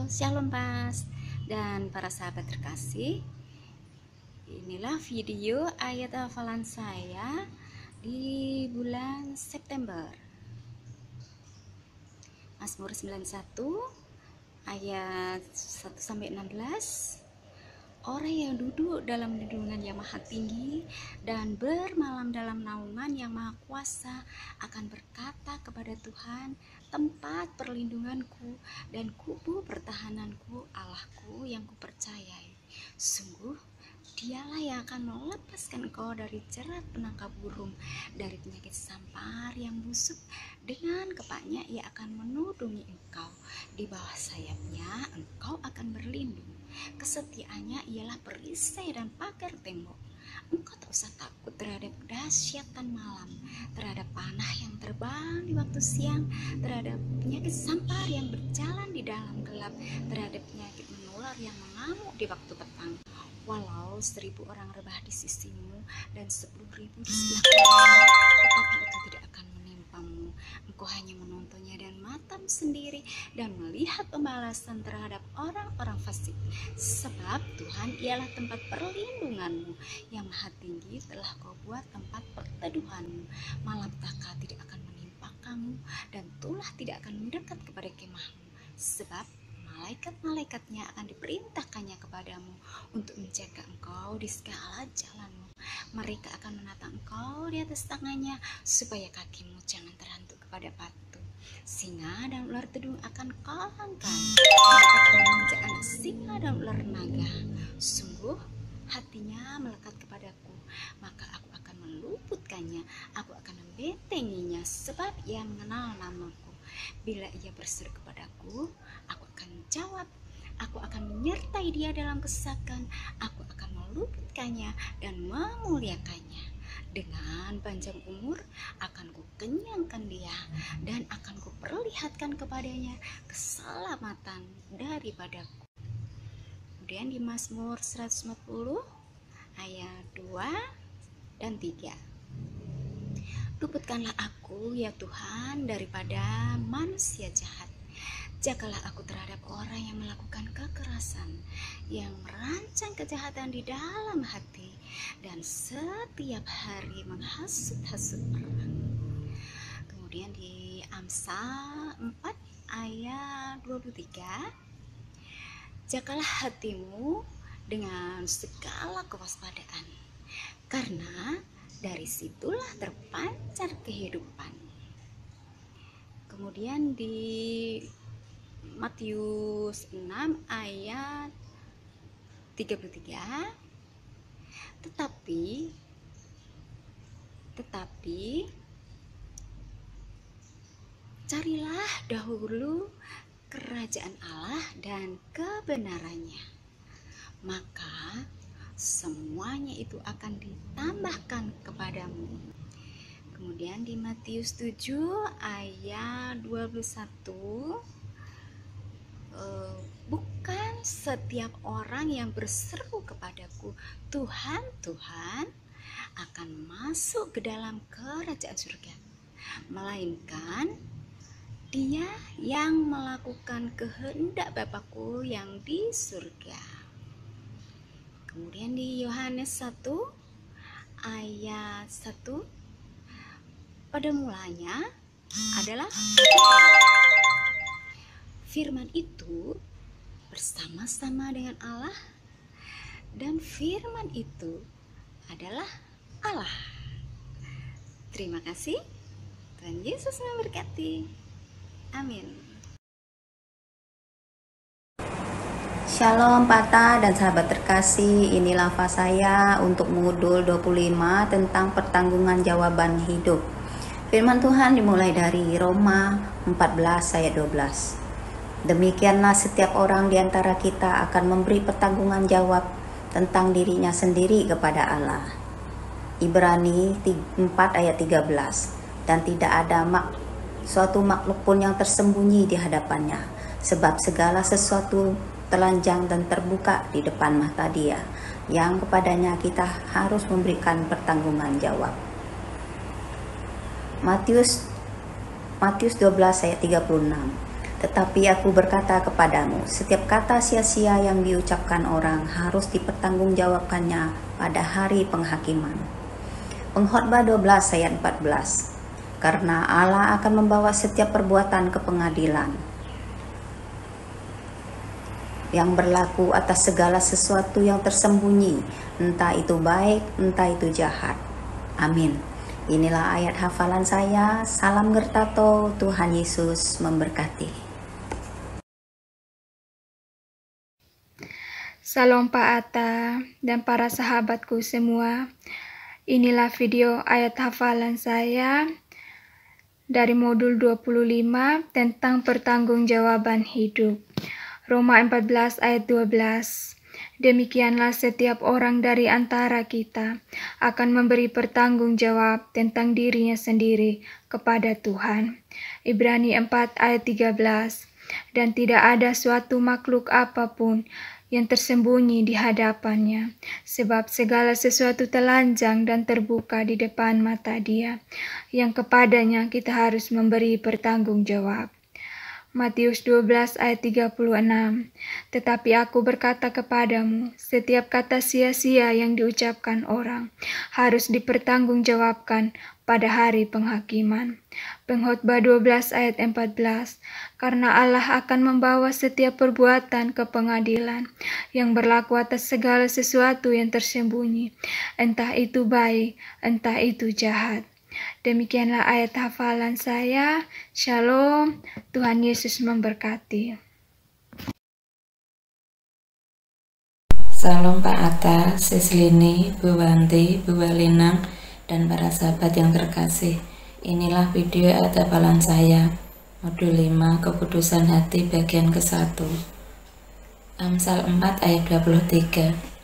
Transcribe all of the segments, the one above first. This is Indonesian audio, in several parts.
Shalom Pas dan para sahabat terkasih. Inilah video ayat hafalan saya di bulan September. Mazmur 91 ayat 1-16. Orang yang duduk dalam lindungan yang maha tinggi dan bermalam dalam naungan yang maha kuasa akan berkata kepada Tuhan, tempat perlindunganku dan kubu pertahananku, Allahku yang kupercayai. Sungguh Dialah yang akan melepaskan engkau dari jerat penangkap burung, dari penyakit sampar yang busuk. Dengan kepaknya ia akan menudungi engkau, di bawah sayapnya engkau akan berlindung. Kesetiaannya ialah perisai dan pagar tembok. Engkau tak usah takut terhadap dahsyatan malam, terhadap panah yang terbang di waktu siang, terhadap penyakit sampar yang berjalan di dalam gelap, terhadap penyakit menular yang mengamuk di waktu petang. Walau 1000 orang rebah di sisimu dan 10.000 di sebelah kananmu, tetapi itu tidak akan menimpamu. Engkau hanya menontonnya dan matamu sendiri dan melihat pembalasan terhadap orang-orang fasik. Sebab Tuhan ialah tempat perlindunganmu, yang maha tinggi telah kau buat tempat perteduhanmu. Malapetaka tidak akan menimpa kamu dan tulah tidak akan mendekat kepada kemahmu. Sebab malaikat-malaikatnya akan diperintahkannya kepadamu untuk menjaga engkau di segala jalanmu. Mereka akan menatang engkau di atas tangannya, supaya kakimu jangan terhantuk kepada batu. Singa dan ular tedung akan kau langkai. Mereka akan menginjak anak singa dan ular naga. Sungguh hatinya melekat kepadaku, maka aku akan meluputkannya. Aku akan membentenginya, sebab ia mengenal namaku. Bila ia berseru kepadaku, aku akan menjawab. Aku akan menyertai dia dalam kesesakan. Aku akan meluputkannya dan memuliakannya. Dengan panjang umur akan kukenyangkan dia, dan akan kuperlihatkan kepadanya keselamatan daripadaku. Kemudian di Mazmur 140 ayat 2 dan 3. Luputkanlah aku ya Tuhan daripada manusia jahat. Jagalah aku terhadap orang yang melakukan kekerasan, yang merancang kejahatan di dalam hati, dan setiap hari menghasut-hasut orang. Kemudian di Amsal 4 ayat 23. Jagalah hatimu dengan segala kewaspadaan, karena dari situlah terpancar kehidupan. Kemudian di Matius 6 ayat 33. Tetapi carilah dahulu kerajaan Allah dan kebenarannya, maka semuanya itu akan ditambahkan kepadamu. Kemudian di Matius 7 ayat 21. Bukan setiap orang yang berseru kepadaku, Tuhan, Tuhan, akan masuk ke dalam kerajaan surga, melainkan dia yang melakukan kehendak Bapakku yang di surga. Kemudian di Yohanes 1 ayat 1. Pada mulanya adalah Firman itu bersama-sama dengan Allah, dan firman itu adalah Allah. Terima kasih. Tuhan Yesus memberkati. Amin. Shalom Pata dan sahabat terkasih, ini lafaz saya untuk modul 25 tentang pertanggungan jawaban hidup. Firman Tuhan dimulai dari Roma 14 ayat 12. Demikianlah setiap orang di antara kita akan memberi pertanggungan jawab tentang dirinya sendiri kepada Allah. Ibrani 4 ayat 13. Dan tidak ada suatu makhluk pun yang tersembunyi di hadapannya, sebab segala sesuatu telanjang dan terbuka di depan mata Dia, yang kepadanya kita harus memberikan pertanggungan jawab. Matius 12 ayat 36. Tetapi aku berkata kepadamu, setiap kata sia-sia yang diucapkan orang harus dipertanggungjawabkannya pada hari penghakiman. Pengkhotbah 12 ayat 14. Karena Allah akan membawa setiap perbuatan ke pengadilan yang berlaku atas segala sesuatu yang tersembunyi, entah itu baik, entah itu jahat. Amin. Inilah ayat hafalan saya. Salam Gertato, Tuhan Yesus memberkati. Salam Pak Atta dan para sahabatku semua. Inilah video ayat hafalan saya dari modul 25 tentang pertanggungjawaban hidup. Roma 14 ayat 12. Demikianlah setiap orang dari antara kita akan memberi pertanggungjawab tentang dirinya sendiri kepada Tuhan. Ibrani 4 ayat 13. Dan tidak ada suatu makhluk apapun yang tersembunyi di hadapannya, sebab segala sesuatu telanjang dan terbuka di depan mata Dia, yang kepadanya kita harus memberi pertanggungjawab. Matius 12 ayat 36. Tetapi aku berkata kepadamu, setiap kata sia-sia yang diucapkan orang harus dipertanggungjawabkan pada hari penghakiman. Pengkhotbah 12 ayat 14. Karena Allah akan membawa setiap perbuatan ke pengadilan yang berlaku atas segala sesuatu yang tersembunyi, entah itu baik, entah itu jahat. Demikianlah ayat hafalan saya. Shalom, Tuhan Yesus memberkati. Salam Pak Atta, Sislini, Bu Wanti, Bu Walinang, dan para sahabat yang terkasih. Inilah video ayat hafalan saya, modul 5, Kekudusan Hati bagian ke-1. Amsal 4 ayat 23.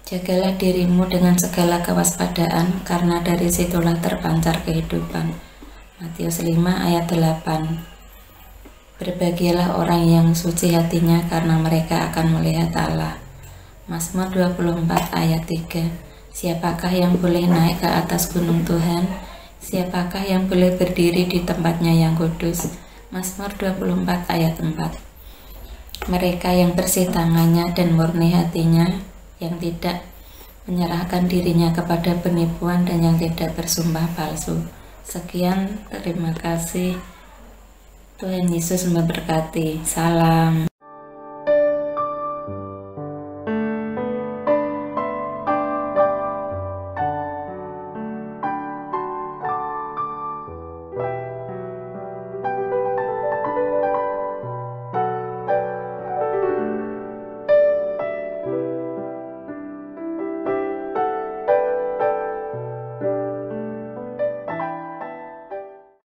Jagalah dirimu dengan segala kewaspadaan, karena dari situlah terpancar kehidupan. Matius 5 ayat 8. Berbahagialah orang yang suci hatinya, karena mereka akan melihat Allah. Mazmur 24 ayat 3. Siapakah yang boleh naik ke atas gunung Tuhan? Siapakah yang boleh berdiri di tempatnya yang kudus? Mazmur 24 ayat 4. Mereka yang bersih tangannya dan murni hatinya, yang tidak menyerahkan dirinya kepada penipuan dan yang tidak bersumpah palsu. Sekian, terima kasih. Tuhan Yesus memberkati. Salam.